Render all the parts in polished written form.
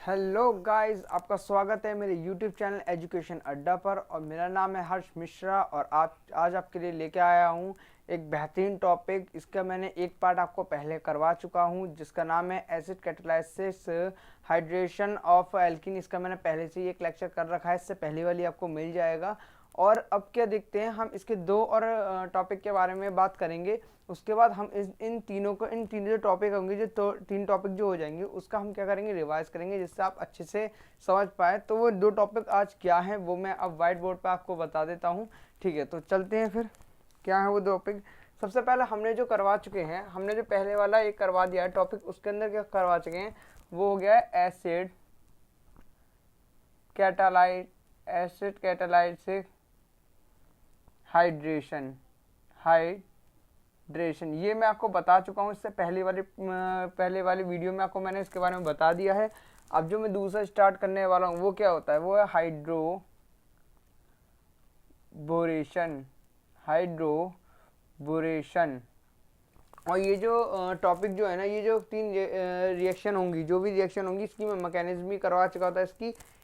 Hello guys, आपका स्वागत है मेरे यूट्यूब चैनल एजुकेशन अड्डा पर। और मेरा नाम है हर्ष मिश्रा और आज आपके लिए लेके आया हूँ एक बेहतरीन टॉपिक। इसका मैंने एक पार्ट आपको पहले करवा चुका हूँ जिसका नाम है acid catalysis hydration of alkene. इसका मैंने पहले से ही एक लेक्चर कर रखा है, इससे पहली वाली आपको मिल जाएगा। और अब क्या देखते हैं, हम इसके दो और टॉपिक के बारे में बात करेंगे। उसके बाद हम इन तीनों जो टॉपिक होंगे, जो तीन टॉपिक जो हो जाएंगे, उसका हम क्या करेंगे, रिवाइज करेंगे जिससे आप अच्छे से समझ पाए। तो वो दो टॉपिक आज क्या है वो मैं अब व्हाइट बोर्ड पे आपको बता देता हूँ। ठीक है, तो चलते हैं फिर। क्या है वो दो टॉपिक? सबसे पहले हमने जो करवा चुके हैं, हमने जो पहले वाला एक करवा दिया है टॉपिक, उसके अंदर क्या करवा चुके हैं वो हो गया है एसिड कैटालाइसिस हाइड्रेशन। ये मैं आपको बता चुका हूँ, इससे पहले वाली वीडियो में आपको मैंने इसके बारे में बता दिया है। अब जो मैं दूसरा स्टार्ट करने वाला हूँ वो क्या होता है, वो है हाइड्रोबोरेशन। और ये जो टॉपिक जो है ना, ये जो तीन रिएक्शन होंगी, जो भी रिएक्शन होंगी, इसकी मैं मैकेनिज्म भी करवा चुका था।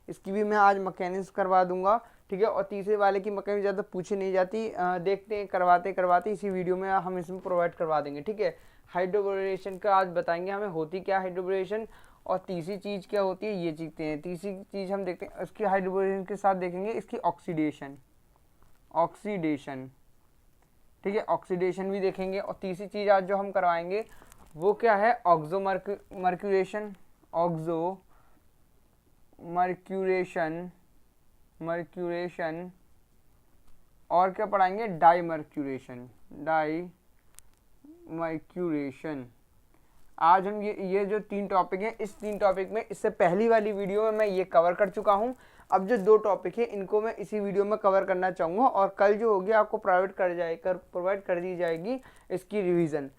इसकी भी मैं आज मैकेनिज्म करवा दूंगा। ठीक है, और तीसरे वाले की मैकेनिज्म ज़्यादा पूछी नहीं जाती, देखते हैं करवाते इसी वीडियो में हम इसमें प्रोवाइड करवा देंगे। ठीक है, हाइड्रोबोरेशन का आज बताएंगे हमें होती क्या हाइड्रोबोरेशन, और तीसरी चीज़ क्या होती है ये सीखते हैं। तीसरी चीज़ हम देखते हैं इसकी हाइड्रोबोरेशन के साथ देखेंगे इसकी ऑक्सीडेशन। ठीक है, ऑक्सीडेशन भी देखेंगे। और तीसरी चीज़ आज जो हम करवाएंगे वो क्या है, मर्क्यूरेशन। और क्या पढ़ाएंगे, डाईमर्क्यूरेशन। आज हम ये जो तीन टॉपिक हैं, इस तीन टॉपिक में इससे पहली वाली वीडियो में मैं ये कवर कर चुका हूँ। अब जो दो टॉपिक है इनको मैं इसी वीडियो में कवर करना चाहूँगा, और कल जो होगी आपको प्रोवाइड कर दी जाएगी इसकी रिवीजन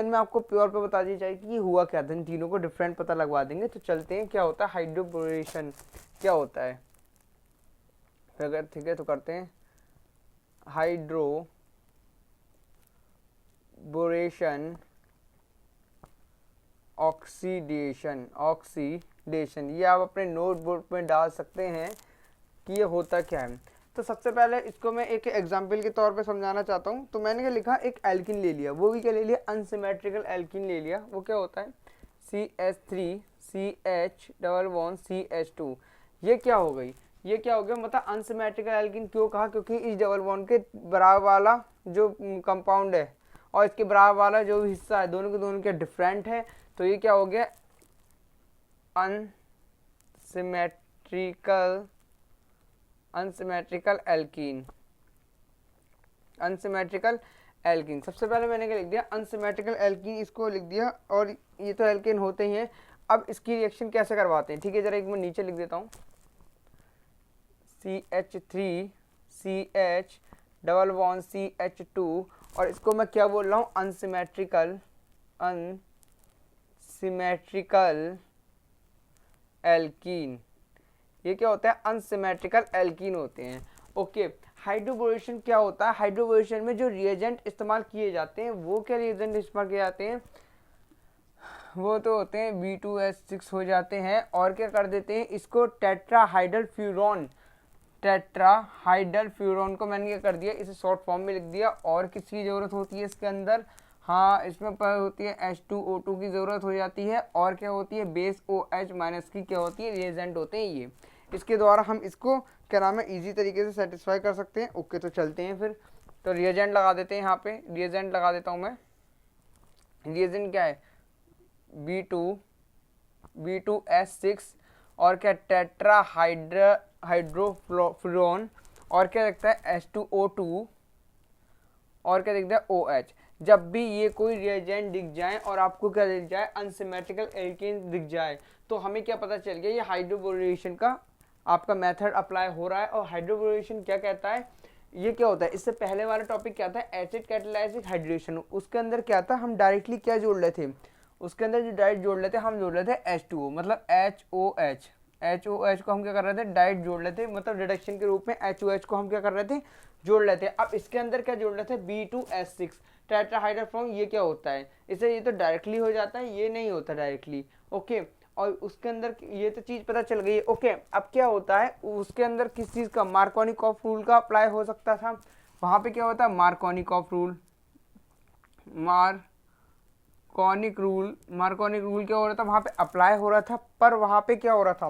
में आपको प्योर पे बता दी जाएगी कि हुआ क्या था। इन तीनों को डिफरेंट पता लगवा देंगे। तो चलते हैं, क्या होता है हाइड्रोबोरेशन, क्या होता है। अगर ठीक है तो करते हैं हाइड्रोबोरेशन ऑक्सीडेशन। ये आप अपने नोटबुक में डाल सकते हैं कि ये होता क्या है। तो सबसे पहले इसको मैं एक एग्जांपल के तौर पे समझाना चाहता हूँ। तो मैंने क्या लिखा, एक एल्किन ले लिया, वो भी क्या ले लिया, अनसिमेट्रिकल एल्किन ले लिया। वो क्या होता है, CH3CH2। ये क्या हो गई, ये क्या हो गया, मतलब अनसिमेट्रिकल एल्किन क्यों कहा, क्योंकि इस डबल बॉन्ड के बराबर वाला जो कंपाउंड है और इसके बराबर वाला जो भी हिस्सा है, दोनों के डिफरेंट है। तो ये क्या हो गया, अनसिमेट्रिकल एल्कीन। सबसे पहले मैंने क्या लिख दिया, अनसिमेट्रिकल एल्कीन, इसको लिख दिया। और ये तो एल्कीन होते ही हैं। अब इसकी रिएक्शन कैसे करवाते हैं, ठीक है, जरा एक मैं नीचे लिख देता हूँ, CH3CH डबल बॉन्ड CH2। और इसको मैं क्या बोल रहा हूँ, अनसिमेट्रिकल एल्कीन। ये क्या होता है, अनसिमेट्रिकल एल्कीन होते हैं। ओके, हाइड्रोबोरेशन क्या होता है, हाइड्रोबोरेशन में जो रिएजेंट इस्तेमाल किए जाते हैं वो क्या रिएजेंट इस्तेमाल किए जाते हैं, वो तो होते हैं B2H6 हो जाते हैं। और क्या कर देते हैं, इसको टेट्राहाइड्रल फ्यूरॉन को मैंने क्या कर दिया, इसे शॉर्ट फॉर्म में लिख दिया। और किसकी ज़रूरत होती है इसके अंदर, हाँ, इसमें पर होती है H2O2 की ज़रूरत हो जाती है। और क्या होती है, बेस OH- की क्या होती है, रिएजेंट होते हैं ये। इसके द्वारा हम इसको क्या नाम है, ईजी तरीके से सेटिस्फाई कर सकते हैं। ओके, तो चलते हैं फिर। तो रिएजेंट लगा देते हैं, यहाँ पे रिएजेंट लगा देता हूँ मैं। रिएजेंट क्या है, B2H6 और क्या टेट्राहाइड्रोफ्लोरोन, और क्या दिखता है H2O2, और क्या दिखता है OH। जब भी ये कोई रिएजेंट दिख जाए और आपको क्या दिख जाए, अनसिमेट्रिकल एल्कीन दिख जाए, तो हमें क्या पता चल गया, ये हाइड्रोबोरेशन का आपका मेथड अप्लाई हो रहा है। और हाइड्रोबोरेशन क्या कहता है, ये क्या होता है, इससे पहले वाला टॉपिक क्या था, एसिड कैटालाइसिस हाइड्रेशन। उसके अंदर क्या था, हम डायरेक्टली क्या जोड़ रहे थे, उसके अंदर जो डायरेक्ट जोड़ लेते, हम जोड़ लेते H2O, मतलब HOH को हम क्या कर रहे थे, डायरेक्ट जोड़ लेते, मतलब रिडक्शन के रूप में HOH को हम क्या कर रहे थे, जोड़ लेते। अब इसके अंदर क्या जोड़ रहे थे, B2H6 टेट्राहाइड्रोफ्लोरोन। ये क्या होता है, इसे ये तो डायरेक्टली हो जाता है, ये नहीं होता डायरेक्टली। ओके, और उसके अंदर ये तो चीज़ पता चल गई है। ओके, अब क्या होता है उसके अंदर किस चीज़ का, मार्कोनिकॉफ रूल का अप्लाई हो सकता था। वहाँ पे क्या होता है, मार्कोनिकॉफ रूल, मार्कोनिक रूल क्या हो रहा था वहाँ पे अप्लाई हो रहा था, पर वहाँ पे क्या हो रहा था,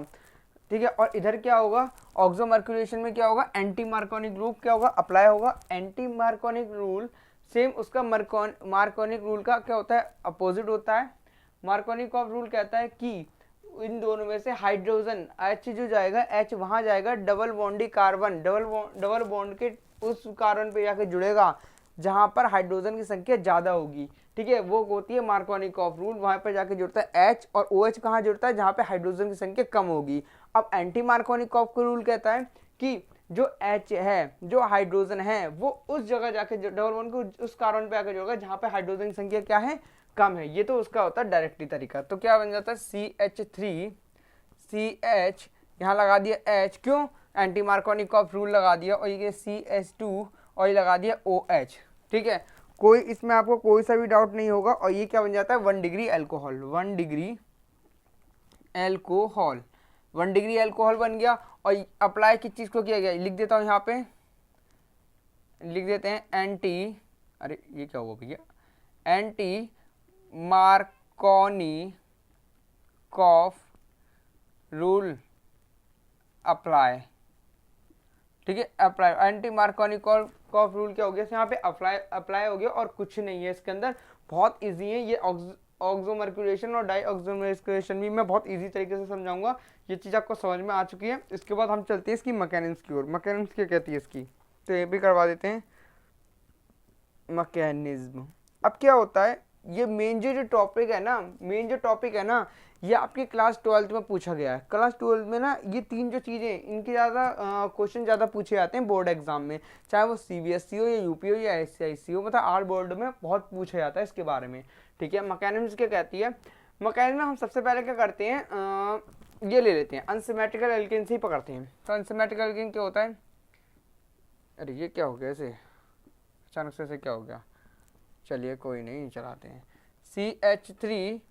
ठीक है। और इधर क्या होगा, ऑक्सोमर्कुलेशन में क्या होगा, एंटी मार्कोनिक रूल क्या होगा, अप्लाई होगा। एंटी मार्कोनिक रूल सेम उसका मार्कोनिक रूल का क्या होता है, अपोजिट होता है। मार्कोनिक ऑफ रूल कहता है कि इन दोनों में से हाइड्रोजन H जो जाएगा, H वहाँ जाएगा डबल बॉन्डी कार्बन, डबल बॉन्ड के उस कार्बन पे जाके जुड़ेगा जहाँ पर हाइड्रोजन की संख्या ज़्यादा होगी, ठीक है। वो होती है मार्कोनिक ऑफ रूल, वहाँ पे जाके जुड़ता है H, और OH कहाँ जुड़ता है, जहाँ पे हाइड्रोजन की संख्या कम होगी। अब एंटी मार्कोनिक ऑफ रूल कहता है कि जो H है, जो हाइड्रोजन है, वो उस जगह जाके डबल बॉन्ड को उस कार्बन पे आके जुड़ेगा जहाँ पे हाइड्रोजन की संख्या क्या है, कम है। ये तो उसका होता है डायरेक्टली तरीका। तो क्या बन जाता है, CH3 CH, यहाँ लगा दिया H, क्यों, एंटी मार्कोनिक ऑफ रूल लगा दिया, और ये CH2 और ये लगा दिया OH, ठीक है। कोई इसमें आपको कोई सा भी डाउट नहीं होगा। और ये क्या बन जाता है, 1 degree alcohol, 1 degree alcohol, 1 degree alcohol बन गया। और अप्लाई किस चीज़ को किया गया, लिख देता हूँ यहाँ पे, लिख देते हैं एंटी, अरे ये क्या हुआ भैया, एंटी मार्कोनिकॉफ रूल अप्लाई, ठीक है। अप्लाई, एंटी मार्कोनिकॉफ रूल क्या हो गया, यहाँ पे अप्लाई हो गया, और कुछ नहीं है इसके अंदर, बहुत इजी है ये। ऑक्सोमर्कुलेशन और डाईऑक्सोमर्कुलेशन भी मैं बहुत इजी तरीके से समझाऊंगा, ये चीज़ आपको समझ में आ चुकी है। इसके बाद हम चलते हैं इसकी मैकेनिक्स की ओर। मैकेनिक्स क्या कहती है इसकी, तो ये भी करवा देते हैं, मैकेनिज्म। अब क्या होता है, ये मेन जो टॉपिक है ना, ये आपकी क्लास 12th में पूछा गया है। क्लास 12th में ना ये तीन जो चीज़ें, इनके ज़्यादा क्वेश्चन ज़्यादा पूछे जाते हैं बोर्ड एग्जाम में, चाहे वो CBSE हो या UP हो या SCIC हो, मतलब आर बोर्ड में बहुत पूछा जाता है इसके बारे में, ठीक है। मैकेनिज्म क्या कहती है, मैकेनिज्म हम सबसे पहले क्या करते हैं, ये ले लेते हैं, अनसिमेट्रिकल एल्केन से ही पकड़ते हैं। तो अनसिमेट्रिकल एल्केन क्या होता है, अरे ये क्या हो गया, ऐसे अचानक से क्या हो गया, चलिए कोई नहीं, चलाते हैं। CH3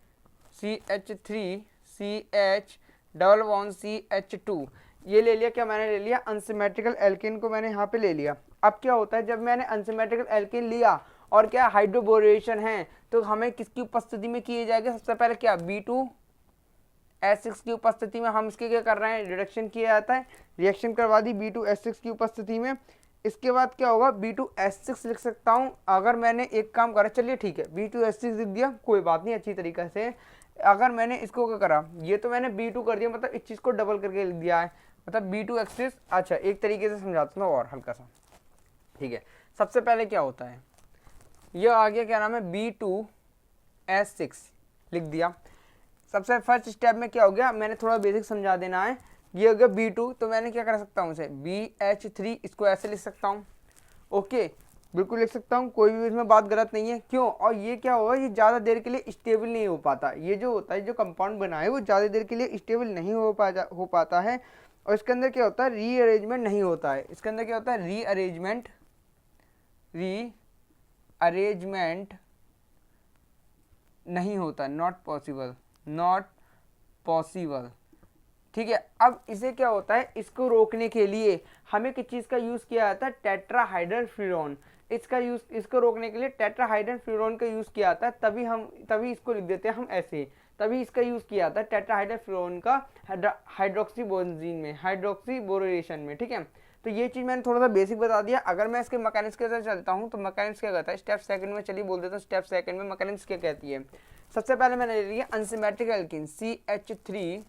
CH double bond CH2, ये ले लिया, क्या मैंने ले लिया, अनसिमेट्रिकल एल्केन को मैंने यहाँ पे ले लिया। अब क्या होता है, जब मैंने अनसिमेट्रिकल एल्केन लिया और क्या हाइड्रोबोरेशन है, तो हमें किसकी उपस्थिति में किए जाएगा, सबसे पहले क्या, B2S6 की उपस्थिति में हम इसके क्या कर रहे हैं, रिडक्शन किया जाता है। रिएक्शन करवा दी B2S6 की उपस्थिति में। इसके बाद क्या होगा, B2S6 लिख सकता हूँ। अगर मैंने एक काम करा, चलिए ठीक है, B2S6 लिख दिया, कोई बात नहीं, अच्छी तरीके से। अगर मैंने इसको क्या करा, ये तो मैंने B2 कर दिया, मतलब इस चीज़ को डबल करके लिख दिया है, मतलब B2S6। अच्छा, एक तरीके से समझाता हूँ और हल्का सा, ठीक है। सबसे पहले क्या होता है, ये आ गया, क्या नाम है, B2S6 लिख दिया। सबसे फर्स्ट स्टेप में क्या हो गया, मैंने थोड़ा बेसिक समझा देना है। ये हो गया B2, तो मैंने क्या कर सकता हूँ इसे, BH3, इसको ऐसे लिख सकता हूँ। ओके, बिल्कुल लिख सकता हूँ, कोई भी इसमें बात गलत नहीं है, क्यों। और ये क्या होगा, ये ज़्यादा देर के लिए स्टेबल नहीं हो पाता, ये जो होता है, जो कंपाउंड बना है वो ज़्यादा देर के लिए स्टेबल नहीं हो पाता है। और इसके अंदर क्या होता है, रीअरेंजमेंट नहीं होता है। इसके अंदर क्या होता है, रीअरेंजमेंट नहीं होता, नॉट पॉसिबल, ठीक है। अब इसे क्या होता है, इसको रोकने के लिए हमें किस चीज़ का यूज़ किया जाता है, टेट्राहाइड्रल इसको रोकने के लिए टेट्राहाइड्रल का यूज़ किया जाता है। तभी इसको लिख देते हैं हम ऐसे, तभी इसका यूज़ किया जाता है टेट्राहाइड्रल का हाइड्रोक्सीबोरेशन में, ठीक है। तो ये चीज़ मैंने थोड़ा सा बेसिक बता दिया। अगर मैं इसके मैकेनिक्स के साथ चलता हूँ, तो मैकेनिक्स क्या कहता है, स्टेप सेकंड में चलिए बोल देता हूँ। स्टेप सेकंड में मैकेनिक्स क्या कहती है, सबसे पहले मैंने ले लिया unsymmetrical alkene CH3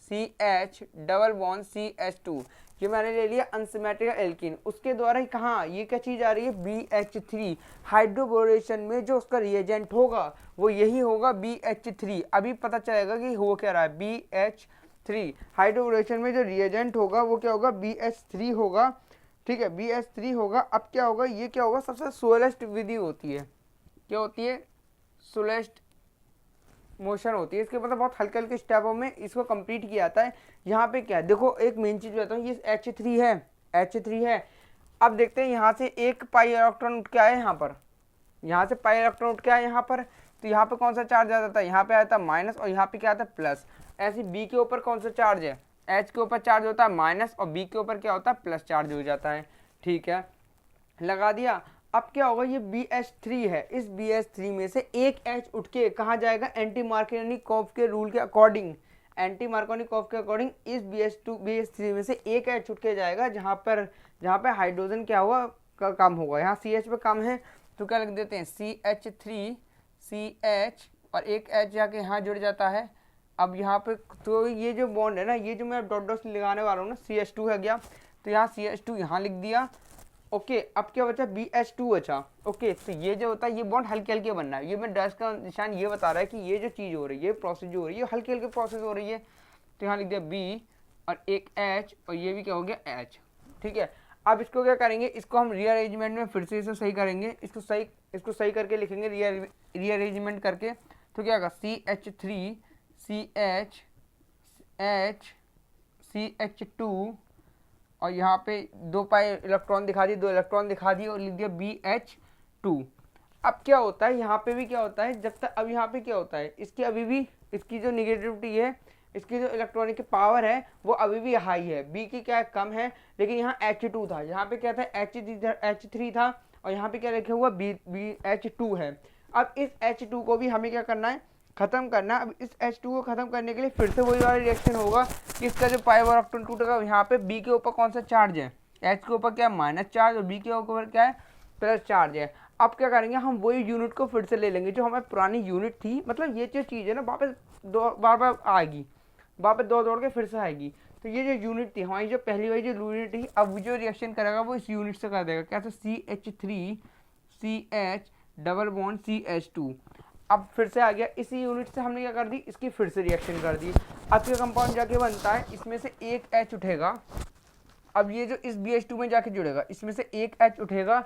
CH double bond CH2, ये मैंने ले लिया अनसिमेट्रिकल एल्कीन। उसके द्वारा ही कहाँ, ये क्या चीज़ आ रही है, BH3। हाइड्रोबोरेशन में जो उसका रिएजेंट होगा वो यही होगा BH3। अभी पता चलेगा कि हो क्या रहा है, BH3। हाइड्रोबोरेशन में जो रिएजेंट होगा वो क्या होगा, BH3 होगा, ठीक है, BH3 होगा। अब क्या होगा, ये क्या होगा, सबसे स्लोएस्ट विधि होती है, क्या होती है, स्लोएस्ट मोशन होती है। इसके मतलब बहुत हल्के हल्के स्टेपों में इसको कंप्लीट किया जाता है। यहाँ पे क्या है, देखो एक मेन चीज़ बताता हूँ, ये H3 है। अब देखते हैं यहाँ से एक पाई इलेक्ट्रॉन उठ के आया, यहाँ से पाई इलेक्ट्रॉन उठ के आया यहाँ पर, तो यहाँ पे कौन सा चार्ज आ जाता है, यहाँ पे आता है माइनस, और यहाँ पे क्या आता है प्लस। ऐसे बी के ऊपर कौन सा चार्ज है, एच के ऊपर चार्ज होता है माइनस और बी के ऊपर क्या होता है प्लस चार्ज हो जाता है। ठीक है, लगा दिया। अब क्या होगा, ये BH3 है, इस BH3 में से एक H उठ के कहाँ जाएगा, एंटी मार्कोनिकोव के रूल के अकॉर्डिंग, एंटी मार्कोनिकोव के अकॉर्डिंग इस BH3 में से एक H उठ के जाएगा जहाँ पे हाइड्रोजन क्या हुआ कम होगा। यहाँ CH पे कम है तो क्या लिख देते हैं CH3 CH और एक H जाके यहाँ जुड़ जाता है। अब यहाँ पे तो ये जो बॉन्ड है ना, ये जो मैं डॉट डॉट लगाने वाला हूँ ना, CH2 है गया, तो यहाँ CH2 यहाँ लिख दिया। ओके, अब क्या बचा BH2 बचा। ओके, तो ये जो होता है ये बॉन्ड हल्के हल्के बनना है, ये मैं डैश का निशान ये बता रहा है कि ये जो चीज़ हो रही है, ये प्रोसेस जो हो रही है, हल्के हल्के प्रोसेस हो रही है। तो यहाँ लिख दिया B और एक H और ये भी क्या हो गया H। ठीक है, अब इसको क्या करेंगे, इसको हम रीअरेंजमेंट में फिर से इसे सही करेंगे, इसको सही करके लिखेंगे रीअरेंजमेंट करके। तो क्या होगा CH3 CH H CH2 और यहाँ पे 2 पाई इलेक्ट्रॉन दिखा दी, 2 इलेक्ट्रॉन दिखा दिए और लिख दिया BH2। अब क्या होता है यहाँ पे भी क्या होता है, जब तक अब यहाँ पे क्या होता है, इसकी अभी भी इसकी जो निगेटिविटी है, इसकी जो इलेक्ट्रॉनिक की पावर है वो अभी भी हाई है, बी की क्या है कम है, लेकिन यहाँ H2 था, यहाँ पे क्या था H3 था और यहाँ पे क्या लिखा हुआ BH2 है। अब इस H2 को भी हमें क्या करना है, खत्म करना। अब इस H2 को खत्म करने के लिए फिर से वही वाला रिएक्शन होगा कि इसका जो पाई पावर ऑफ 2 टूटेगा, यहाँ पे B के ऊपर कौन सा चार्ज है, H के ऊपर क्या है माइनस चार्ज और B के ऊपर क्या है प्लस चार्ज है। अब क्या करेंगे, हम वही यूनिट को फिर से ले लेंगे जो हमारी पुरानी यूनिट थी, मतलब ये जो चीज़ है ना वापस बार बार आएगी, वापस दौड़ के फिर से आएगी। तो ये जो यूनिट थी हमारी, जो पहली वाली जो यूनिट थी, अब जो रिएक्शन करेगा वो इस यूनिट से कर देगा, कैसे CH3 CH double bond CH2। अब फिर से आ गया, इसी यूनिट से हमने क्या कर दी, इसकी फिर से रिएक्शन कर दी। अब ये कंपाउंड जाके बनता है, इसमें से एक H उठेगा, अब ये जो इस BH2 में जाके जुड़ेगा, इसमें से एक H उठेगा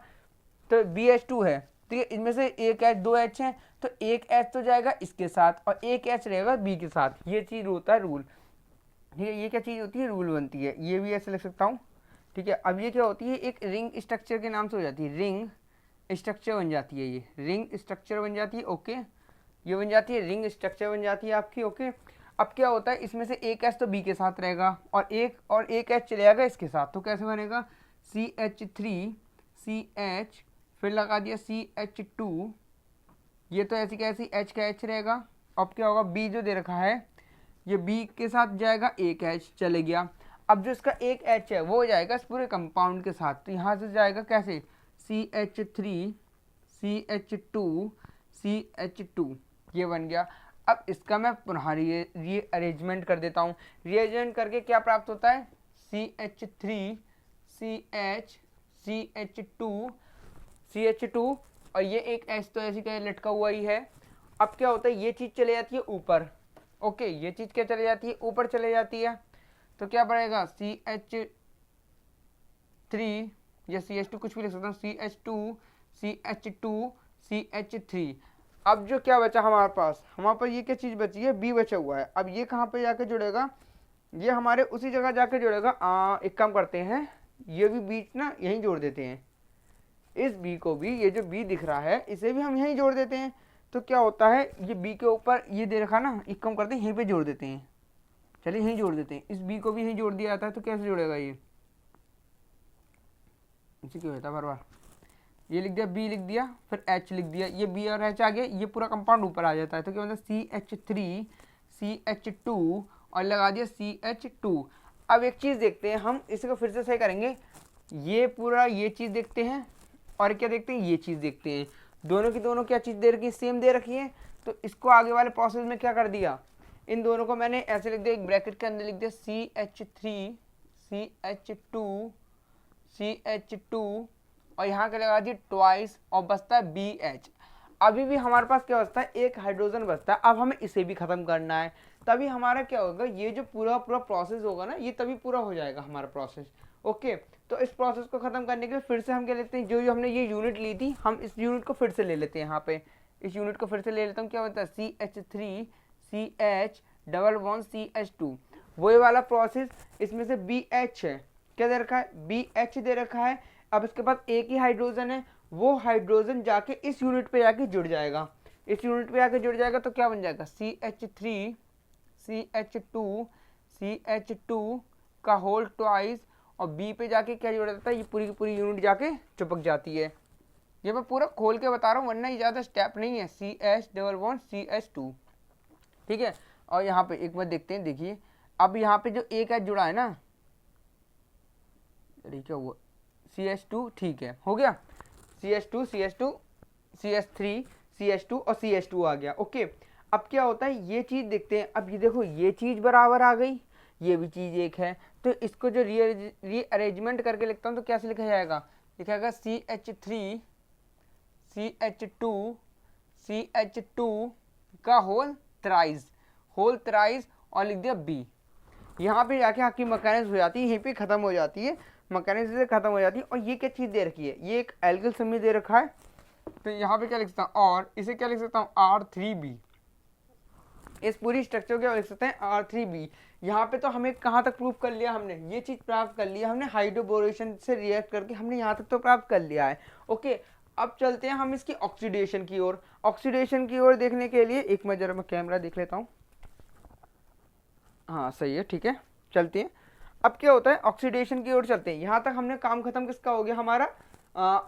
तो BH2 है, तो ये इनमें से एक H 2 H है, तो एक H तो जाएगा इसके साथ और एक H रहेगा B के साथ। ये चीज़ होता है रूल। ठीक है, ये क्या चीज़ होती है, रूल बनती है, ये भी ऐसे लिख सकता हूँ। ठीक है, अब ये क्या होती है, एक रिंग स्ट्रक्चर के नाम से हो जाती है, रिंग स्ट्रक्चर बन जाती है, ये रिंग स्ट्रक्चर बन जाती है। ओके, ये बन जाती है रिंग स्ट्रक्चर बन जाती है आपकी। ओके, अब क्या होता है, इसमें से एक H तो B के साथ रहेगा और एक H चले जाएगा इसके साथ, तो कैसे बनेगा CH3 CH फिर लगा दिया CH2, ये तो ऐसी कैसी H का H रहेगा। अब क्या होगा, B जो दे रखा है ये B के साथ जाएगा, एक H चले गया। अब जो इसका एक H है वो जाएगा इस पूरे कंपाउंड के साथ, तो यहाँ से जाएगा कैसे CH3 CH2 CH2, ये बन गया। अब इसका मैं पुनः रीअरेंजमेंट कर देता हूँ, रीअरेंजमेंट करके क्या प्राप्त होता है CH3 CH CH2 और ये एक H तो ऐसी क्या लटका हुआ ही है। अब क्या होता है, ये चीज़ चले जाती है ऊपर। ओके, ये चीज़ क्या चले जाती है, ऊपर चले जाती है, तो क्या पड़ेगा CH3 या CH2 कुछ भी लिख सकता हूँ, CH2 CH3। अब जो क्या बचा हमारे पास ये क्या चीज़ बची है, B बचा हुआ है। अब ये कहाँ पे जाके जुड़ेगा, ये हमारे उसी जगह जाके जुड़ेगा। एक काम करते हैं, ये भी बीच ना यहीं जोड़ देते हैं, इस B को भी, ये जो B दिख रहा है इसे भी हम यहीं जोड़ देते हैं। तो क्या होता है, ये B के ऊपर ये दे रखा ना, एक काम करते हैं यहीं पे जोड़ देते हैं, चलिए यहीं जोड़ देते हैं, इस B को भी यहीं जोड़ दिया जाता है। तो कैसे जुड़ेगा, ये इसे क्यों होता है बार बार, ये लिख दिया B लिख दिया फिर H लिख दिया, ये B और H आ गया, ये पूरा कंपाउंड ऊपर आ जाता है। तो क्या मतलब CH3 CH2 और लगा दिया CH2। अब एक चीज़ देखते हैं हम, इसको फिर से सही करेंगे, ये पूरा ये चीज़ देखते हैं और क्या देखते हैं, ये चीज़ देखते हैं, दोनों की दोनों क्या चीज़ दे रखी है, सेम दे रखी है। तो इसको आगे वाले प्रोसेस में क्या कर दिया, इन दोनों को मैंने ऐसे लिख दिया, एक ब्रैकेट के अंदर लिख दिया CH3 CH2 और यहाँ क्या लगा दिया ट्वाइस और बचता है BH। अभी भी हमारे पास क्या बचता है, एक हाइड्रोजन बचता है। अब हमें इसे भी खत्म करना है, तभी हमारा क्या होगा, ये जो पूरा प्रोसेस होगा ना, ये तभी पूरा हो जाएगा हमारा प्रोसेस। ओके, तो इस प्रोसेस को खत्म करने के लिए फिर से हम क्या लेते हैं, जो हमने ये यूनिट ली थी, हम इस यूनिट को फिर से ले लेते हैं। यहाँ पे इस यूनिट को फिर से ले लेता हूँ, क्या होता है CH3 CH double bond CH2, वही वाला प्रोसेस। इसमें से BH है, क्या दे रखा है, BH दे रखा है। अब इसके पास एक ही हाइड्रोजन है, वो हाइड्रोजन जाके इस यूनिट पे जाके जुड़ जाएगा, इस यूनिट पे जाके जुड़ जाएगा। तो क्या बन जाएगा CH3 CH2 का होल ट्वाइस, और बी पे जाके क्या जुड़ जाता है, ये पूरी की पूरी यूनिट जाके चिपक जाती है। ये मैं पूरा खोल के बता रहा हूँ वरना ये ज़्यादा स्टेप नहीं है। CH डबल बॉन्ड CH2, ठीक है। और यहाँ पे एक बार देखते हैं, देखिए अब यहाँ पे जो एक एच जुड़ा है ना, अरे क्या हुआ, CH2, ठीक है, हो गया। CH2 CH2 CH3 CH2 और CH2 आ गया। ओके, अब क्या होता है ये चीज़ देखते हैं। अब ये देखो ये चीज़ बराबर आ गई, ये भी चीज़ एक है, तो इसको जो रीअरेंजमेंट करके लिखता हूँ तो कैसे लिखा जाएगा, लिखा जाएगा CH3 CH2 का होल थ्राइस और लिख दिया B। यहाँ पे जाके आपकी मैकेनिज्म हो जाती है, यहीं पे ख़त्म हो जाती है, मैकेनिज्म से ख़त्म हो जाती है। और ये क्या चीज़ दे रखी है, ये एक एल्किल समूह दे रखा है, तो यहाँ पे क्या लिख सकता हूँ, और इसे क्या लिख सकता हूँ, R3B। इस पूरी स्ट्रक्चर को क्या लिख सकते हैं, R3B। यहाँ पे तो हमें कहाँ तक प्रूव कर लिया हमने, ये चीज़ प्राप्त कर लिया हमने, हाइड्रोबोरेशन से रिएक्ट करके हमने यहाँ तक तो प्राप्त कर लिया है। ओके, अब चलते हैं हम इसकी ऑक्सीडेशन की ओर। ऑक्सीडेशन की ओर देखने के लिए एक मैं जरा मैं कैमरा देख लेता हूँ, हाँ सही है, ठीक है, चलते हैं। अब क्या होता है, ऑक्सीडेशन की ओर चलते हैं। यहाँ तक हमने काम खत्म किसका हो गया, हमारा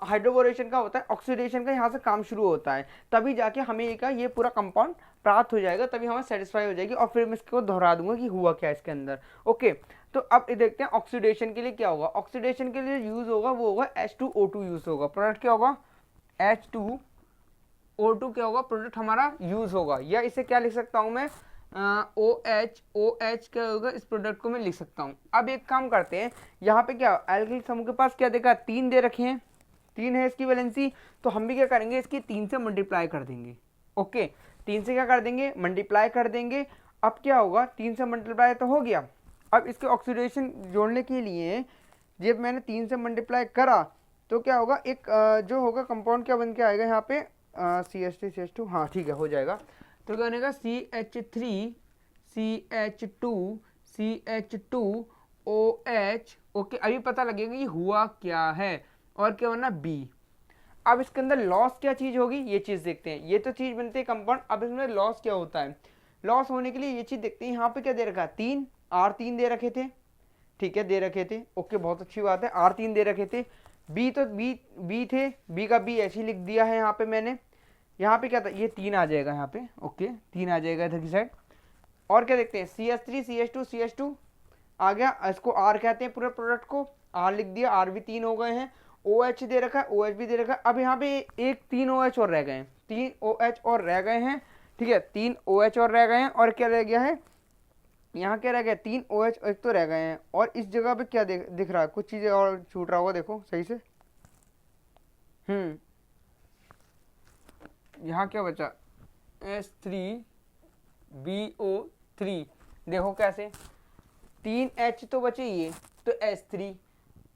हाइड्रोबोरेशन का होता है, ऑक्सीडेशन का यहाँ से काम शुरू होता है, तभी जाके हमें ये पूरा कंपाउंड प्राप्त हो जाएगा, तभी हमें सेटिस्फाई हो जाएगी। और फिर मैं इसको दोहरा दूंगा कि हुआ क्या इसके अंदर। ओके, तो अब देखते हैं ऑक्सीडेशन के लिए क्या होगा। ऑक्सीडेशन के लिए यूज होगा वो होगा H2O2 यूज होगा, प्रोडक्ट क्या होगा, H2O2 क्या होगा, प्रोडक्ट हमारा यूज होगा। या इसे क्या लिख सकता हूँ मैं, OH क्या होगा, इस प्रोडक्ट को मैं लिख सकता हूँ। अब एक काम करते हैं, यहाँ पे क्या एल्किल समूह के पास क्या देखा, 3 दे रखे हैं, 3 है इसकी वैलेंसी, तो हम भी क्या करेंगे, इसकी 3 से मल्टीप्लाई कर देंगे। ओके, 3 से क्या कर देंगे, मल्टीप्लाई कर देंगे। अब क्या होगा, 3 से मल्टीप्लाई तो हो गया। अब इसके ऑक्सीडेशन जोड़ने के लिए जब मैंने 3 से मल्टीप्लाई करा तो क्या होगा, एक जो होगा कंपाउंड क्या बन के आएगा यहाँ पे, CH3 CH2, हाँ ठीक है, हो जाएगा। तो क्या बनेगा, CH3 CH2 OH। ओके, अभी पता लगेगा ये हुआ क्या है, और क्या बना, B। अब इसके अंदर लॉस क्या चीज़ होगी, ये चीज़ देखते हैं। ये तो चीज़ बनती है कंपाउंड, अब इसमें लॉस क्या होता है। लॉस होने के लिए ये चीज़ देखते हैं, यहाँ पे क्या दे रखा है, 3 R3 दे रखे थे, ठीक है, दे रखे थे। ओके, बहुत अच्छी बात है, R3 दे रखे थे। B तो B थे, B का B ऐसे ही लिख दिया है यहाँ पे मैंने। यहाँ पे क्या था, ये 3 आ जाएगा यहाँ पे। ओके, 3 आ जाएगा इधर की साइड। और क्या देखते हैं, CH3 CH2 आ गया, इसको R कहते हैं पूरे प्रोडक्ट को, R लिख दिया, R भी 3 हो गए हैं। OH दे रखा है, OH भी दे रखा है। अब यहाँ पे एक 3 OH और रह गए हैं, 3 OH और रह गए हैं, ठीक है, 3 OH और रह गए हैं। और क्या रह गया है, यहाँ क्या रह गया, 3 OH एक तो रह गए हैं। और इस जगह पे क्या दिख रहा है, कुछ चीज़ें और छूट रहा होगा, देखो सही से। यहाँ क्या बचा, H3BO3, देखो कैसे, 3 H तो बचे ये, तो H3,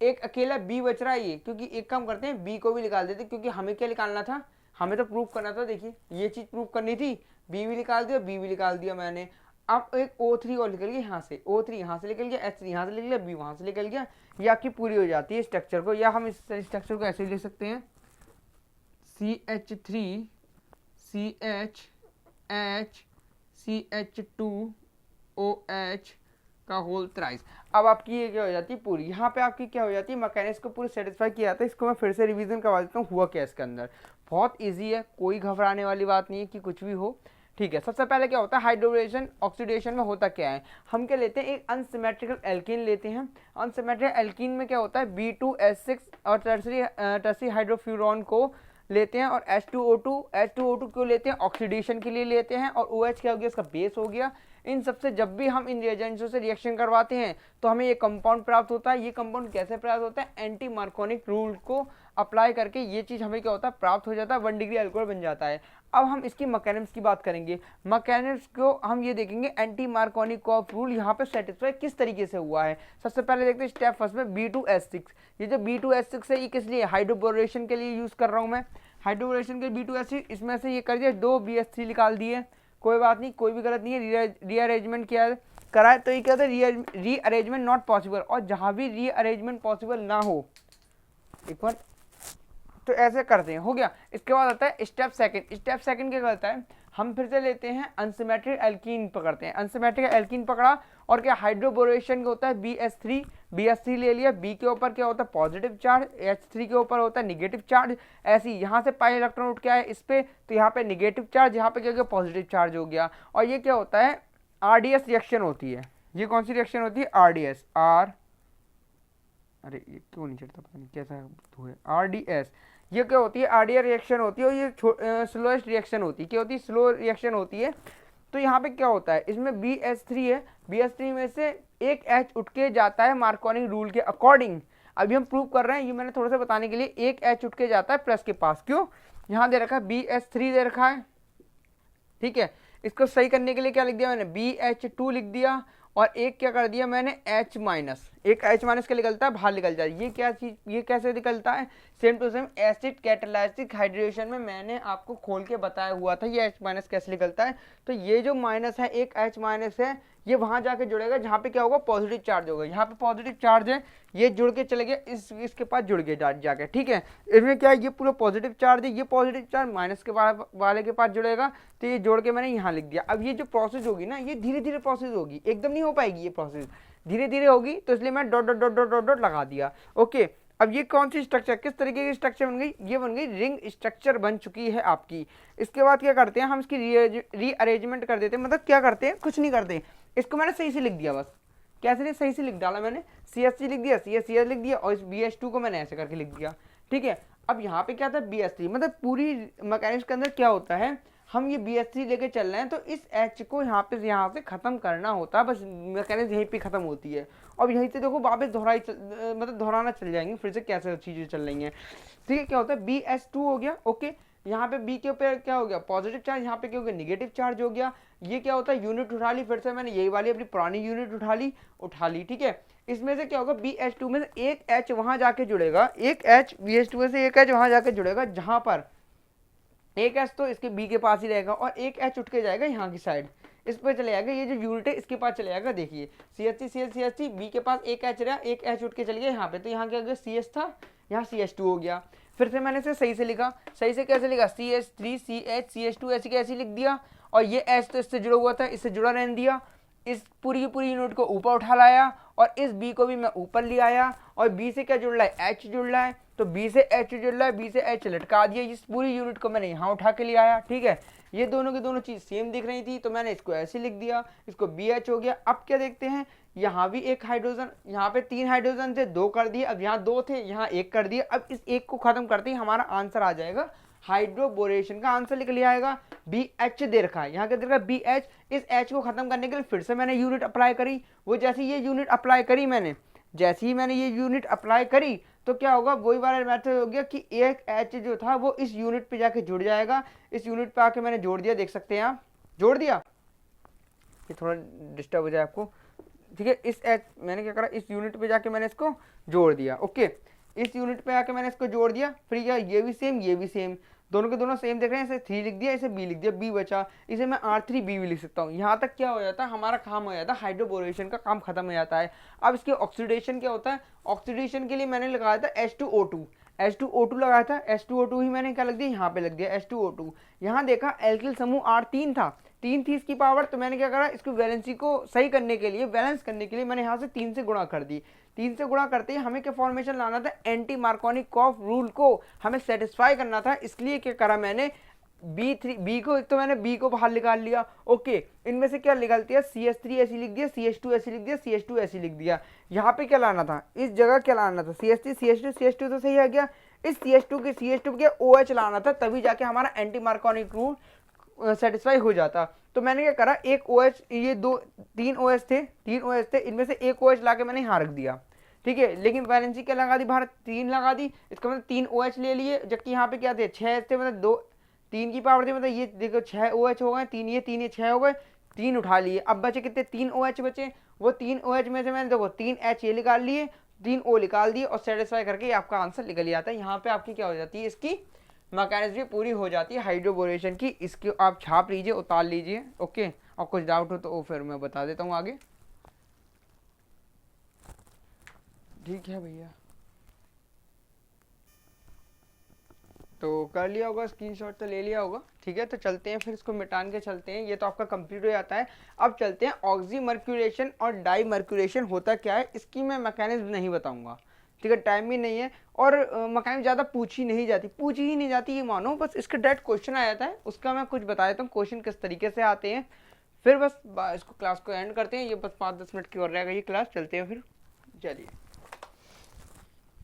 एक अकेला B बच रहा है ये, क्योंकि एक काम करते हैं, B को भी निकाल देते, क्योंकि हमें क्या निकालना था, हमें तो प्रूफ करना था। देखिए ये चीज़ प्रूफ करनी थी, B भी निकाल दिया, B भी निकाल दिया मैंने। अब एक O3 और निकल गया यहाँ से, O3 यहाँ से निकल गया, H3 यहाँ से निकल गया, B वहाँ से निकल गया, ये आपकी पूरी हो जाती है स्ट्रक्चर को। या हम इस स्ट्रक्चर को ऐसे ही लिख सकते हैं, CH3 CH CH2OH का होल थ्राइस। अब आपकी ये क्या हो जाती है पूरी, यहाँ पे आपकी क्या हो जाती है, मैकेनिज्म को पूरी सेटिस्फाई किया जाता है। इसको मैं फिर से रिवीजन करवा देता हूँ, हुआ क्या इसके अंदर। बहुत इजी है, कोई घबराने वाली बात नहीं है कि कुछ भी हो, ठीक है। सबसे पहले क्या होता है, हाइड्रोजन ऑक्सीडेशन में होता क्या है, हम क्या लेते हैं, एक अनसिमेट्रिकल एल्कीन लेते हैं। अनसिमेट्रिकल एल्कीन में क्या होता है, B2S6 और टर्सरी हाइड्रोफ्यूरॉन को लेते हैं, और H2O2 क्यों लेते हैं, ऑक्सीडेशन के लिए लेते हैं। और OH क्या हो गया, इसका बेस हो गया। इन सबसे जब भी हम इन रिएजेंट्सों से रिएक्शन करवाते हैं तो हमें ये कंपाउंड प्राप्त होता है। ये कंपाउंड कैसे प्राप्त होता है, एंटी मार्कोनिक रूल को अप्लाई करके ये चीज़ हमें क्या होता है, प्राप्त हो जाता है, 1 डिग्री अल्कोहल बन जाता है। अब हम इसकी मैकेनिज्म की बात करेंगे। मैकेनिज्म को हम ये देखेंगे, एंटी मार्कोनिकॉफ रूल यहाँ पे सेटिस्फाई किस तरीके से हुआ है। सबसे पहले देखते हैं स्टेप फर्स्ट में B2S6। ये जो B2S6 है ये किस लिए, हाइड्रोबोरेशन के लिए यूज़ कर रहा हूँ मैं, हाइड्रोबोरेशन के B2S6। इसमें से ये कर दिया, 2 BH3 निकाल दिए, कोई बात नहीं, कोई भी गलत नहीं है। रीअरेंजमेंट किया कराए तो ये क्या होता है, रीअरेंजमेंट नॉट पॉसिबल। और जहाँ भी रीअरेंजमेंट पॉसिबल ना हो, एक बार तो ऐसे करते हैं, हो गया। इसके बाद आता है स्टेप सेकंड। स्टेप सेकंड क्या करता है, हम फिर से लेते हैं अनसिमेट्रिक एल्कीन पकड़ते हैं। अनसिमेट्रिक एल्कीन पकड़ा और क्या हाइड्रोबोरेशन का होता है BH3, BH3 ले लिया, B के ऊपर क्या होता है पॉजिटिव चार्ज, H3 के ऊपर होता है निगेटिव चार्ज। ऐसे ही यहाँ से पाई इलेक्ट्रॉन उठ के आया इस पे, तो यहाँ पे निगेटिव चार्ज, यहाँ पे क्या हो गया पॉजिटिव चार्ज हो गया। और ये क्या होता है RDS रिएक्शन होती है। ये कौन सी रिएक्शन होती है RDS, अरे ये क्यों नहीं चढ़ता पता नहीं कैसा है RDS। ये क्या होती है RDS रिएक्शन होती है और ये स्लोएस्ट रिएक्शन होती है। क्या होती है स्लो रिएक्शन होती है। तो यहाँ पे क्या होता है इसमें BH3 है, BH3 में से एक H उठ के जाता है मार्कोनी रूल के अकॉर्डिंग। अभी हम प्रूव कर रहे हैं, ये मैंने थोड़ा सा बताने के लिए, एक H उठ के जाता है प्लस के पास। क्यों यहाँ दे रखा है BH3 दे रखा है, ठीक है। इसको सही करने के लिए क्या लिख दिया मैंने BH2 लिख दिया और एक क्या कर दिया मैंने H माइनस। एक H माइनस क्या निकलता है बाहर निकल जाए। ये क्या चीज, ये कैसे निकलता है same to same acid catalytic hydration में मैंने आपको खोल के बताया हुआ था ये H माइनस कैसे निकलता है। तो ये जो माइनस है एक H माइनस है, ये वहां जाके जुड़ेगा जहाँ पे क्या होगा पॉजिटिव चार्ज होगा। यहाँ पे पॉजिटिव चार्ज है, ये जुड़ के चले गए इसके पास जुड़ गए जाके, ठीक है। इसमें क्या है ये पूरा पॉजिटिव चार्ज है, ये पॉजिटिव चार्ज माइनस के वाले के पास जुड़ेगा, तो ये जोड़ के मैंने यहाँ लिख दिया। अब ये जो प्रोसेस होगी ना ये धीरे धीरे प्रोसेस होगी, एकदम नहीं हो पाएगी ये प्रोसेस, धीरे धीरे होगी। तो इसलिए मैं dot dot dot dot dot dot लगा दिया। ओके, अब ये कौन सी स्ट्रक्चर, किस तरीके की स्ट्रक्चर बन गई, ये बन गई रिंग स्ट्रक्चर बन चुकी है आपकी। इसके बाद क्या करते हैं हम इसकी रीअरेंजमेंट कर देते हैं, मतलब क्या करते हैं कुछ नहीं करते, इसको मैंने सही से लिख दिया बस। कैसे सही से लिख डाला मैंने, CH3 लिख दिया, CS लिख दिया और इस BH2 को मैंने ऐसे करके लिख दिया, ठीक है। अब यहाँ पे क्या था BH3, मतलब पूरी मैकेनिक्स के अंदर क्या होता है हम ये BH3 लेके चल रहे हैं तो इस H को यहाँ से खत्म करना होता है, बस मैकेनिक्स यहीं पे खत्म होती है। अब यहीं से देखो वापस मतलब दोहराना चल जाएंगे फिर से कैसे चीजें चल रही हैं, ठीक है। क्या होता है BH2 हो गया, ओके। यहाँ पे B के ऊपर क्या हो गया पॉजिटिव चार्ज, यहाँ पे क्या हो गया निगेटिव चार्ज हो गया। ये क्या होता है यूनिट उठा ली, फिर से मैंने यही वाली अपनी पुरानी यूनिट उठा ली, ठीक है। इसमें से क्या होगा BH2 में से एक H वहां जाके जुड़ेगा, एक H BH2 में से एक H वहां जाके जुड़ेगा, जहां पर एक H तो इसके B के पास ही रहेगा और एक H उठ के जाएगा यहाँ की साइड, इस पर चले जाएगा, ये जो यूनिट है इसके पास चले जाएगा। देखिए CH3 B के पास एक H रहा, एक H उठ के चल गया यहाँ पे, तो यहाँ क्या हो गया CH था, यहाँ CH2 हो गया। फिर से मैंने इसे सही से लिखा, सही से कैसे लिखा CH3 CH CH2 ऐसे कैसे लिख दिया, और ये H तो इससे जुड़ा हुआ था, इससे जुड़ा रहने दिया। इस पूरी की पूरी यूनिट को ऊपर उठा लाया और इस B को भी मैं ऊपर ले आया और B से क्या जुड़ रहा है H जुड़ रहा है, तो B से H जुड़ रहा है, B से H लटका दिया, इस पूरी यूनिट को मैंने यहाँ उठा के ले आया, ठीक है। ये दोनों की दोनों चीज सेम दिख रही थी तो मैंने इसको ऐसे लिख दिया, इसको BH हो गया। अब क्या देखते हैं यहाँ भी एक हाइड्रोजन, यहाँ पे 3 हाइड्रोजन थे 2 कर दिए, अब यहाँ 2 थे यहाँ 1 कर दिए। अब इस एक को खत्म करते ही हमारा आंसर आ जाएगा, हाइड्रोबोरेशन का आंसर निकल आएगा। BH दे रखा है, यहाँ क्या दे रखा है BH। इस H को खत्म करने के लिए फिर से मैंने यूनिट अप्लाई करी, वो जैसे ये यूनिट अप्लाई करी मैंने, जैसे ही मैंने ये यूनिट अप्लाई करी तो क्या होगा वही वाला मेथड हो गया कि एक H जो था वो इस यूनिट पे जाके जुड़ जाएगा। इस यूनिट पे आके मैंने जोड़ दिया, देख सकते हैं आप जोड़ दिया, ये थोड़ा डिस्टर्ब हो जाए आपको, ठीक है। इस H मैंने क्या करा इस यूनिट पे जाके मैंने इसको जोड़ दिया, ओके। इस यूनिट पे आके मैंने इसको जोड़ दिया, फिर क्या ये भी सेम ये भी सेम, दोनों के दोनों सेम देख रहे हैं। इसे 3 लिख दिया, इसे B लिख दिया, B बचा, इसे मैं R3B भी लिख सकता हूँ। यहाँ तक क्या हो जाता है हमारा काम हो जाता है, हाइड्रोबोरेशन का काम खत्म हो जाता है। अब इसके ऑक्सीडेशन क्या होता है, ऑक्सीडेशन के लिए मैंने लगाया था H2O2 लगाया था, H2O2 ही मैंने क्या लग दिया यहाँ पे लग दिया H2O2। यहाँ देखा एल्किल समूह R3 था, 3 थी इसकी पावर, तो मैंने क्या करा इसको वैलेंसी को सही करने के लिए, बैलेंस करने के लिए मैंने यहाँ से 3 से गुणा कर दी। 3 से गुणा करते ही हमें क्या फॉर्मेशन लाना था, एंटी मार्कोनिकॉफ रूल को हमें सेटिस्फाई करना था। इसलिए क्या करा मैंने B को, एक तो मैंने B को बाहर निकाल लिया, ओके। इनमें से क्या निकलती है CH3 ऐसी लिख दिया, CH2 ऐसी लिख दिया, CH2 ऐसी लिख दिया। यहाँ पे क्या लाना था, इस जगह क्या लाना था CH3 CH2 तो सही आ गया, इस CH2 के OH लाना था, तभी जाके हमारा एंटी मार्कोनिक रूल सेटिस्फाई हो जाता। तो मैंने क्या करा एक OH, ये 3 OH थे, इनमें से एक OH लाके मैंने यहाँ रख दिया, ठीक है। लेकिन वैलेंसी क्या लगा दी बाहर, 3 लगा दी, इसका मतलब 3 OH ले लिए, जबकि यहाँ पे क्या थे 6 थे, मतलब 3 की पावर थी, मतलब ये देखो 6 OH हो गए, 3 ये 6 हो गए, 3 उठा लिए। अब बचे कितने 3 OH बचे, वो 3 OH में से मैंने देखो 3 H ये निकाल लिए, 3 O निकाल दिए और सेटिस्फाई करके आपका आंसर निकल जाता है। यहाँ पे आपकी क्या हो जाती है, इसकी मैकेनिज्म पूरी हो जाती है हाइड्रोबोरेशन की। इसकी आप छाप लीजिए, उतार लीजिए, ओके। और कुछ डाउट हो तो फिर मैं बता देता हूँ आगे, ठीक है भैया। तो कर लिया होगा, स्क्रीनशॉट तो ले लिया होगा, ठीक है, तो चलते हैं फिर इसको मिटान के चलते हैं, ये तो आपका कंप्लीट हो जाता है। अब चलते हैं ऑक्सीमर्क्यूरेशन और डाईमर्क्यूरेशन होता क्या है, इसकी मैं मैकेनिज्म नहीं बताऊंगा, ठीक है, टाइम भी नहीं है, और मैकेनिज्म ज़्यादा पूछी ही नहीं जाती ये मानो, बस इसका डायरेक्ट क्वेश्चन आ जाता है, उसका मैं कुछ बता देता हूँ क्वेश्चन किस तरीके से आते हैं, फिर बस इसको क्लास को एंड करते हैं। ये बस 5-10 मिनट की और रहेगा ये क्लास, चलते हैं फिर, चलिए।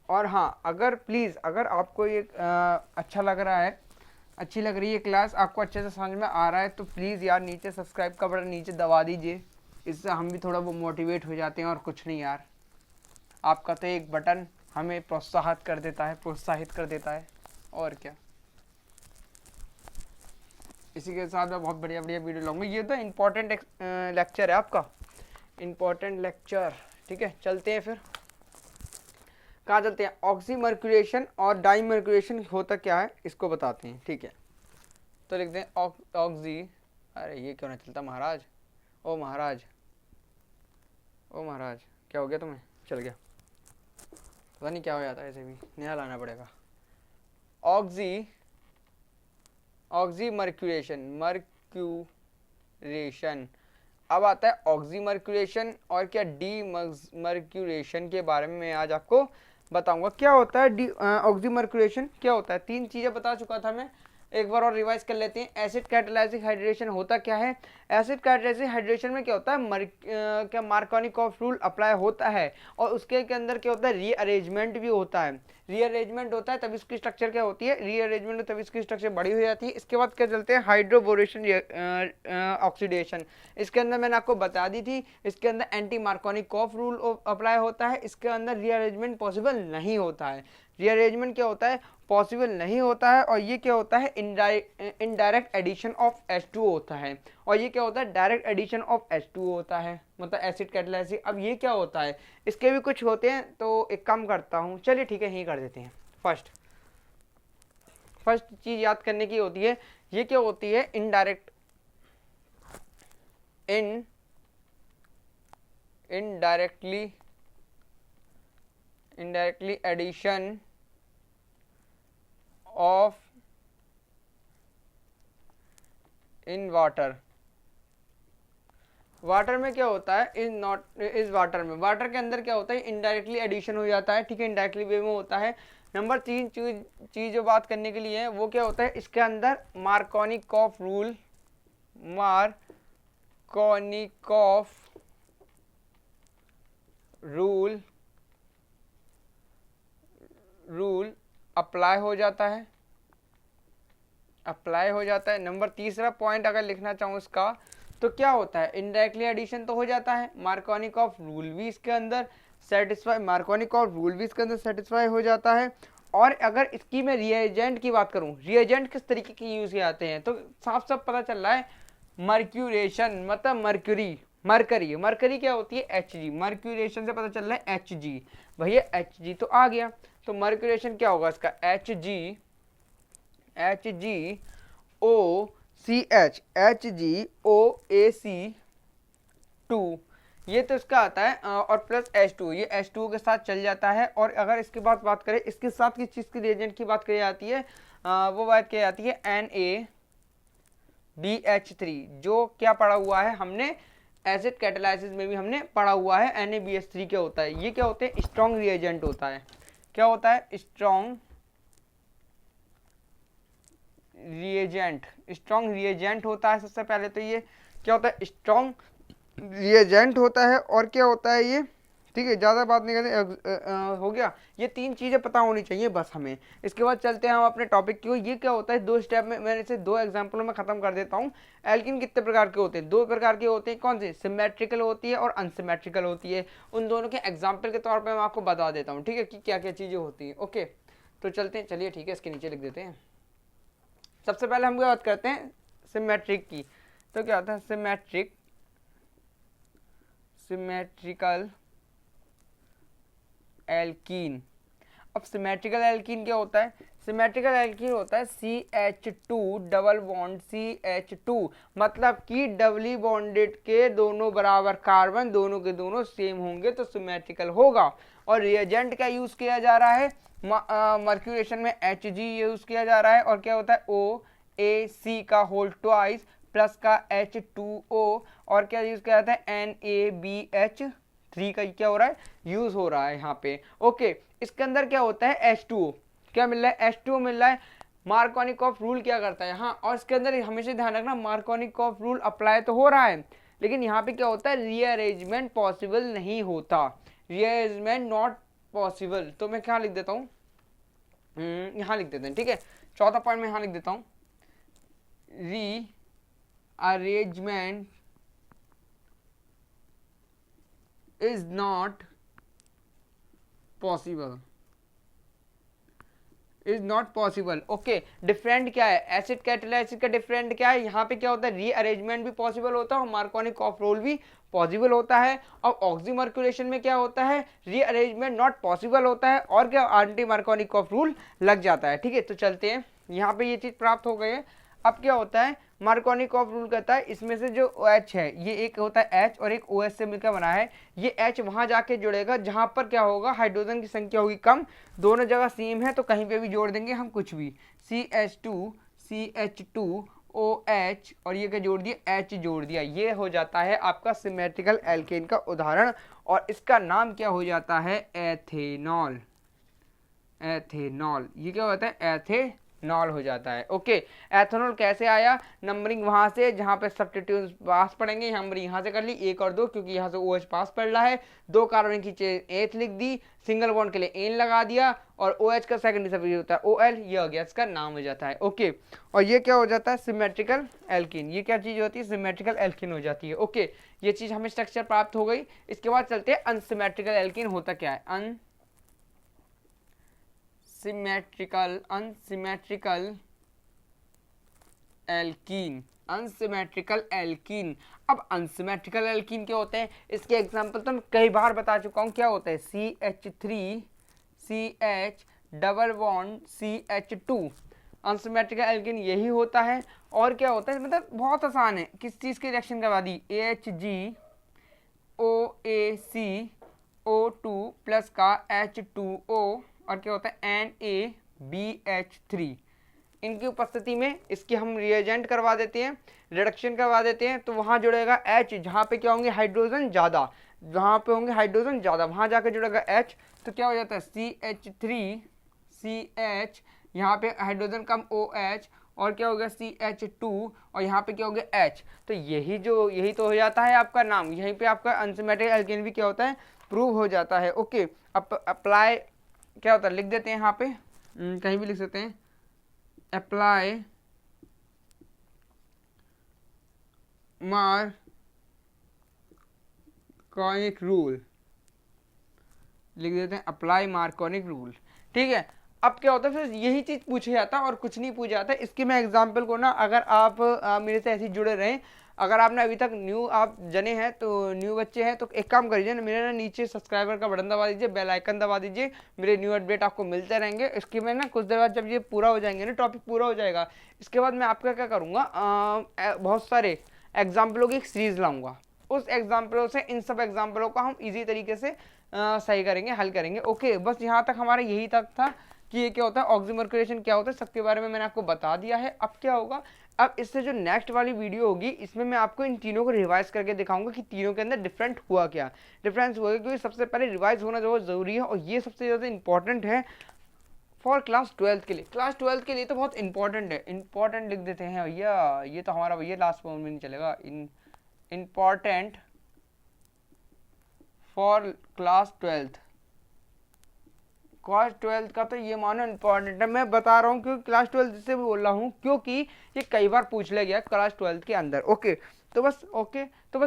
और हाँ, अगर प्लीज़ अगर आपको ये अच्छा लग रहा है, अच्छी लग रही है क्लास, आपको अच्छे से समझ में आ रहा है, तो प्लीज़ यार नीचे सब्सक्राइब का बटन नीचे दबा दीजिए, इससे हम भी थोड़ा वो मोटिवेट हो जाते हैं, और कुछ नहीं यार, आपका तो एक बटन हमें प्रोत्साहित कर देता है, और क्या। इसी के साथ मैं बहुत बढ़िया बढ़िया वीडियो लाऊंगा, ये तो इम्पोर्टेंट लेक्चर है आपका, इम्पोर्टेंट लेक्चर, ठीक है। चलते हैं फिर, कहाँ चलते हैं, ऑक्सीमर्क्यूरेशन और डाईमर्क्यूरेशन होता क्या है इसको बताते हैं, ठीक है। तो लिख दें ऑक्सी, अरे ये क्यों नहीं चलता महाराज, ओ महाराज क्या हो गया तुम्हें, चल गया, पता नहीं क्या हो जाता है, ऐसे भी नया लाना पड़ेगा। ऑक्सीमर्क्यूरेशन, अब आता है ऑक्सीमर्क्यूरेशन और क्या डीमर्क्यूरेशन के बारे में मैं आज आपको बताऊंगा। क्या होता है ऑक्सीमर्क्यूरेशन, क्या होता है, 3 चीज़ें बता चुका था मैं, एक बार और रिवाइज कर लेते हैं। एसिड कैटालाइसिस हाइड्रेशन होता क्या है, एसिड कैटालाइसिस हाइड्रेशन में क्या होता है, क्या मार्कोनिकॉफ रूल अप्लाई होता है, और उसके अंदर क्या होता है, रीअरेंजमेंट भी होता है, रीअरेंजमेंट होता है तभी इसकी स्ट्रक्चर क्या होती है, रीअरेंजमेंट तभी इसकी स्ट्रक्चर बड़ी हो जाती है। इसके बाद क्या चलते हैं, हाइड्रोबोरेशन ऑक्सीडेशन, इसके अंदर मैंने आपको बता दी थी, इसके अंदर एंटी मार्कोनिकॉफ रूल अप्लाई होता है, इसके अंदर रीअरेंजमेंट पॉसिबल नहीं होता है, रीअरेंजमेंट क्या होता है, पॉसिबल नहीं होता है, और ये क्या होता है, इनडायरेक्ट एडिशन ऑफ H2O होता है, और ये क्या होता है, डायरेक्ट एडिशन ऑफ H2O होता है, मतलब एसिड कैटालाइसिस। अब ये क्या होता है, इसके भी कुछ होते हैं, तो एक काम करता हूँ, चलिए ठीक है यही कर देते हैं। फर्स्ट चीज याद करने की होती है, ये क्या होती है, indirectly addition of in water में क्या होता है, इस वाटर के अंदर क्या होता है, इनडायरेक्टली एडिशन हो जाता है, ठीक है, इनडायरेक्टली वे में होता है। नंबर 3 चीज जो बात करने के लिए है वो क्या होता है, इसके अंदर मार्कोनिकॉफ रूल अप्लाई हो जाता है, नंबर तीसरा पॉइंट अगर लिखना चाहूँ इसका, तो क्या होता है, इनडायरेक्टली एडिशन तो हो जाता है, मार्कोनिकॉफ रूल भी इसके अंदर सेटिस्फाई हो जाता है। और अगर इसकी मैं रिएजेंट की बात करूं, रिएजेंट किस तरीके की यूज किए जाते हैं, तो साफ साफ पता चल रहा है, मर्क्यूरेशन मतलब मरकरी क्या होती है, Hg, मर्क्यूरेशन से पता चल रहा है Hg, भैया Hg तो आ गया, तो मर्क्यूरेशन क्या होगा इसका, HgOAC2, ये तो इसका आता है, और प्लस H2, ये H2 के साथ चल जाता है। और अगर इसके बाद बात करें, इसके साथ किस चीज़ की रिएजेंट की बात करी जाती है, वो बात की जाती है NaBH3, जो क्या पढ़ा हुआ है हमने एसिड कैटालाइसिस में भी हमने पढ़ा हुआ है, NaBH3 क्या होता है, ये क्या होते हैं, स्ट्रॉन्ग रिएजेंट होता है, क्या होता है, स्ट्रॉन्ग रिएजेंट होता है। सबसे पहले तो ये क्या होता है, स्ट्रॉन्ग रिएजेंट होता है, और क्या होता है ये, ठीक है, ज़्यादा बात नहीं करते, हो गया, ये 3 चीज़ें पता होनी चाहिए बस हमें। इसके बाद चलते हैं हम अपने टॉपिक की ओर। ये क्या होता है, 2 स्टेप में, मैंने इसे 2 एग्जाम्पलों में खत्म कर देता हूँ। एल्किन कितने प्रकार के होते हैं, 2 प्रकार के होते हैं, कौन से, सिमेट्रिकल होती है और अनसिमेट्रिकल होती है। उन दोनों के एग्जाम्पल के तौर पर मैं आपको बता देता हूँ, ठीक है, कि क्या क्या चीज़ें होती हैं। ओके, तो चलते हैं, चलिए ठीक है, इसके नीचे लिख देते हैं। सबसे पहले हम बात करते हैं सिमेट्रिक की, तो क्या होता है, सिमेट्रिकल एल्कीन। अब सिमेट्रिकल एल्कीन क्या होता है, सिमेट्रिकल एल्कीन होता है CH2 डबल बॉन्ड CH2, मतलब कि डबली बॉन्डेड के दोनों बराबर कार्बन, दोनों के दोनों सेम होंगे तो सिमेट्रिकल होगा। और रिएजेंट का यूज किया जा रहा है, मर्क्यूरेशन में Hg यूज किया जा रहा है, और क्या होता है NaC का होल ट्वाइस प्लस का H2O और क्या यूज किया जाता है NaBH3 का क्या हो रहा है यूज हो रहा है यहाँ पे। ओके, इसके अंदर क्या होता है H2O, क्या मिल रहा है H2O मिल रहा है। मार्कोनिकॉफ रूल क्या करता है हाँ, और इसके अंदर हमेशा ध्यान रखना मार्कोनिकॉफ रूल अप्लाई तो हो रहा है, लेकिन यहाँ पे क्या होता है रीअरेंजमेंट पॉसिबल नहीं होता, रीअरेंजमेंट नॉट पॉसिबल। तो मैं क्या लिख देता हूँ, यहाँ लिख देते हैं, ठीक है। चौथा पॉइंट में यहाँ लिख देता हूँ, rearrangement is not possible, is not possible. Okay, different क्या है एसिड कैटल एसिड का डिफरेंट क्या है, यहाँ पे क्या होता है रीअरेंजमेंट भी पॉसिबल होता है और मार्कोनिकॉफ रूल भी पॉसिबल होता है। और ऑक्सीमर्कुलेशन में क्या होता है रीअरेंजमेंट नॉट पॉसिबल होता है और क्या एंटी मार्कोनिकॉफ रूल लग जाता है, ठीक है। तो चलते हैं, यहाँ पे ये चीज प्राप्त हो गई है। अब क्या होता है मार्कोनिकॉफ रूल कहता है इसमें से जो OH है ये एक होता है H और एक OH से मिलकर बना है, ये H वहां जाके जुड़ेगा जहां पर क्या होगा हाइड्रोजन की संख्या होगी कम, दोनों जगह सेम है तो कहीं पे भी जोड़ देंगे हम कुछ भी, CH2 CH2 OH और ये क्या जोड़ दिया H जोड़ दिया, ये हो जाता है आपका सिमेट्रिकल एल्केन का उदाहरण और इसका नाम क्या हो जाता है एथेनॉल। एथेनॉल ये क्या होता है एथेनॉल हो जाता है। ओके, एथेनॉल कैसे आया, नंबरिंग वहां से जहां पे सब्स्टिट्यूट पास पड़ेंगे, नंबरिंग यहां से कर ली 1 और 2 क्योंकि यहां से OH पास पड़ रहा है, 2 कार्बन की एथ लिख दी, सिंगल बॉन्ड के लिए एन लगा दिया और OH का सेकेंडरी सब्स्टिट्यूट होता है OL, ये हो गया इसका नाम हो जाता है। ओके, और ये क्या हो जाता है सिमेट्रिकल एल्कीन, ये क्या चीज होती है सिमेट्रिकल एल्कीन हो जाती है। ओके, ये चीज हमें स्ट्रक्चर प्राप्त हो गई। इसके बाद चलते हैं अनसिमेट्रिकल एल्कीन होता क्या है, अनसिमेट्रिकल एल्कीन, अनसिमेट्रिकल एल्कीन। अब अनसिमेट्रिकल एल्कीन क्या होते हैं, इसके एग्जांपल तो मैं कई बार बता चुका हूं, क्या होता है CH3 CH double bond CH2, unsymmetrical alkene यही होता है। और क्या होता है मतलब बहुत आसान है, किस चीज के रिएक्शन करवा दी AHG OAC O2 प्लस का H2O और क्या होता है NaBH3, इनकी उपस्थिति में इसकी हम रिएजेंट करवा देते हैं, रिडक्शन करवा देते हैं, तो वहां जुड़ेगा H जहां पे क्या होंगे हाइड्रोजन ज्यादा, जहां पे होंगे हाइड्रोजन ज्यादा वहां जाके जुड़ेगा H, तो क्या हो जाता है CH3 CH, यहाँ पे हाइड्रोजन कम OH और क्या हो गया CH2 और यहाँ पे क्या हो गया H, तो यही तो हो जाता है आपका नाम, यहीं पे आपका अनसिमेट्रिकल एल्केन भी क्या होता है प्रूव हो जाता है। ओके, अप्लाई क्या होता है लिख देते हैं यहाँ पे, कहीं भी लिख सकते हैं, अप्लाई मार्कोनिक रूल, लिख देते हैं अप्लाई मार्कोनिक रूल, ठीक है। अब क्या होता है फिर यही चीज पूछा जाता है और कुछ नहीं पूछा जाता है। इसके मैं एग्जांपल को ना, अगर आप मेरे से ऐसे जुड़े रहें, अगर आपने अभी तक न्यू आप जने हैं तो न्यू बच्चे हैं तो एक काम करिए ना, मेरे ना नीचे सब्सक्राइबर का बटन दबा दीजिए, बेल आइकन दबा दीजिए, मेरे न्यू अपडेट आपको मिलते रहेंगे। इसके में ना कुछ देर बाद जब ये पूरा हो जाएंगे ना, टॉपिक पूरा हो जाएगा, इसके बाद मैं आपका क्या करूँगा बहुत सारे एग्जाम्पलों की एक सीरीज लाऊंगा, उस एग्जाम्पलों से इन सब एग्जाम्पलों का हम इजी तरीके से सही करेंगे, हल करेंगे। ओके, बस यहाँ तक हमारा यही तक था कि ये क्या होता है ऑक्सीमर्कुलेशन क्या होता है, सबके बारे में मैंने आपको बता दिया है। अब क्या होगा, अब इससे जो नेक्स्ट वाली वीडियो होगी इसमें मैं आपको इन तीनों को रिवाइज करके दिखाऊंगा कि तीनों के अंदर डिफरेंस हुआ, क्योंकि सबसे पहले रिवाइज होना बहुत जरूरी है और ये सबसे ज़्यादा इंपॉर्टेंट है फॉर क्लास 12 के लिए। क्लास 12 के लिए तो बहुत इंपॉर्टेंट है, इंपॉर्टेंट लिख देते हैं भैया, ये तो हमारा भैया लास्ट फॉर्म में नहीं चलेगा, important for class 12th। Class 12th का तो ये मानो इंपॉर्टेंट है, मैं बता रहा हूँ क्योंकि क्लास 12th से भी बोल रहा हूँ क्योंकि ये कई बार पूछ लिया गया क्लास 12th के अंदर। ओके, तो बस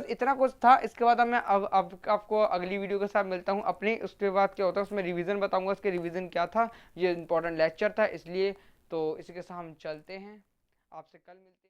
इतना कुछ था। इसके बाद मैं अब आपको अगली वीडियो के साथ मिलता हूँ अपनी, उसके बाद क्या होता है उसमें रिवीजन बताऊंगा, उसके रिवीजन क्या था, ये इंपॉर्टेंट लेक्चर था इसलिए। तो इसी के साथ हम चलते हैं, आपसे कल मिलते हैं।